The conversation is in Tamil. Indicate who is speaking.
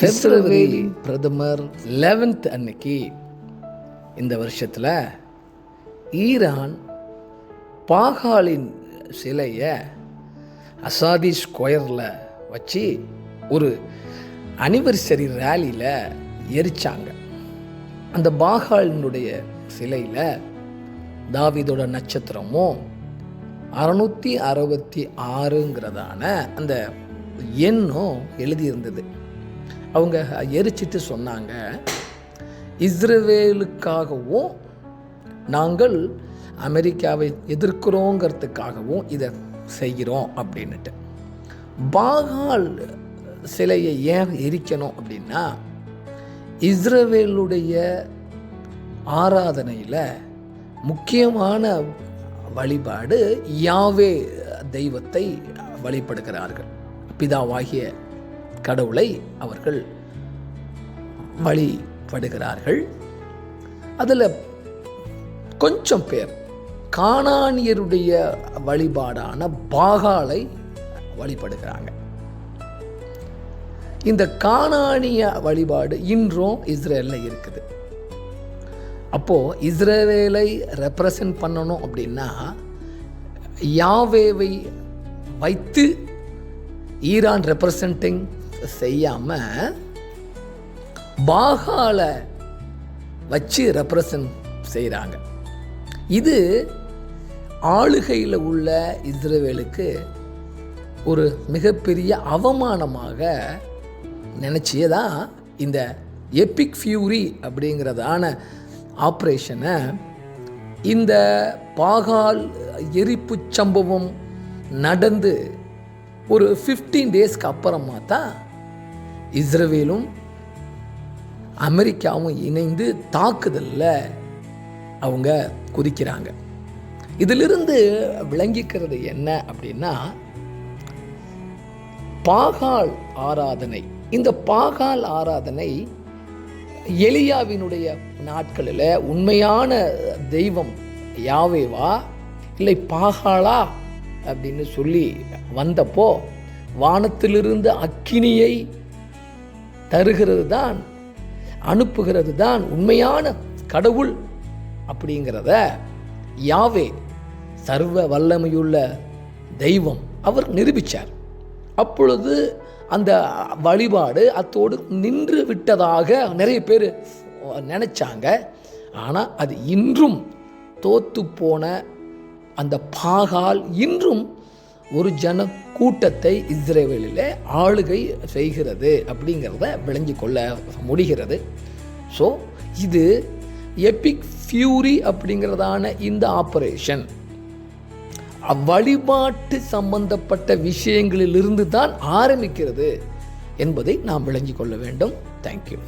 Speaker 1: பிப்ரவரி பிரதமர் 11th அன்னைக்கு இந்த வருஷத்தில் ஈரான் பாகாலின் சிலையை அசாதி ஸ்கொயரில் வச்சு ஒரு அனிவர்சரி ரேலியில் எரிச்சாங்க. அந்த பாகாலினுடைய சிலையில் தாவீதோட நட்சத்திரமும் 666ங்கிறதான அந்த எண்ணும் எழுதியிருந்தது. அவங்க எரிச்சிட்டு சொன்னாங்க, இஸ்ரவேலுக்காகவும் நாங்கள் அமெரிக்காவை எதிர்க்கிறோங்கிறதுக்காகவும் இதை செய்கிறோம் அப்படின்னுட்டு. பாகால் சிலையை ஏன் எரிக்கணும் அப்படின்னா, இஸ்ரவேலுடைய ஆராதனையில் முக்கியமான வழிபாடு யாவே தெய்வத்தை வழிபடுகிறார்கள். பிதாவாகிய கடவுளை அவர்கள் வழிபடுகிறார்கள். அதில் கொஞ்சம் பேர் கானானியருடைய வழிபாடான பாகாலை வழிபடுகிறாங்க. இந்த கானானிய வழிபாடு இன்றும் இஸ்ரேலில் இருக்குது. அப்போது இஸ்ரேலை ரெப்ரசன்ட் பண்ணணும் அப்படின்னா யாவேவை வைத்து ஈரான் ரெப்ரசன்டிங் செய்யாமல் பாகாலை வச்சு ரெப்ரசன்ட் செய்கிறாங்க. இது ஆளுகையில் உள்ள இஸ்ரேலுக்கு ஒரு மிகப்பெரிய அவமானமாக நினச்சியே தான் இந்த எபிக் ஃபியூரி அப்படிங்கிறதான ஆப்ரேஷனை, இந்த பாகால் எரிப்பு சம்பவம் நடந்து ஒரு 15 டேஸ்க்கு அப்புறமா தான் இஸ்ரேலும் அமெரிக்காவும் இணைந்து தாக்குதலில் அவங்க குதிக்கிறாங்க. இதிலிருந்து விளங்கிக்கிறது என்ன அப்படின்னா, பாகால் ஆராதனை, இந்த பாகால் ஆராதனை எலியாவினுடைய நாட்களில் உண்மையான தெய்வம் யாவேவா இல்லை பாகாலா அப்படின்னு சொல்லி வந்தப்போ வானத்திலிருந்து அக்கினியை தருகிறது தான், அனுப்புகிறது தான் உண்மையான கடவுள் அப்படிங்கிறத யாவே சர்வ வல்லமையுள்ள தெய்வம் அவர் நிரூபித்தார். அப்பொழுது அந்த வழிபாடு அத்தோடு நின்று விட்டதாக நிறைய பேர் நினச்சாங்க. ஆனால் அது இன்றும் தோத்து போன அந்த பாகால் இன்றும் ஒரு ஜன கூட்டத்தை இஸ்ரேலில் ஆளுகை செய்கிறது அப்படிங்கிறத விளங்கி கொள்ள முடிகிறது. ஸோ இது எபிக் ஃபியூரி அப்படிங்கிறதான இந்த ஆப்ரேஷன் வழிபாட்டு சம்பந்தப்பட்ட விஷயங்களிலிருந்து தான் ஆரம்பிக்கிறது என்பதை நாம் விளங்கி கொள்ள வேண்டும். தேங்க்யூ.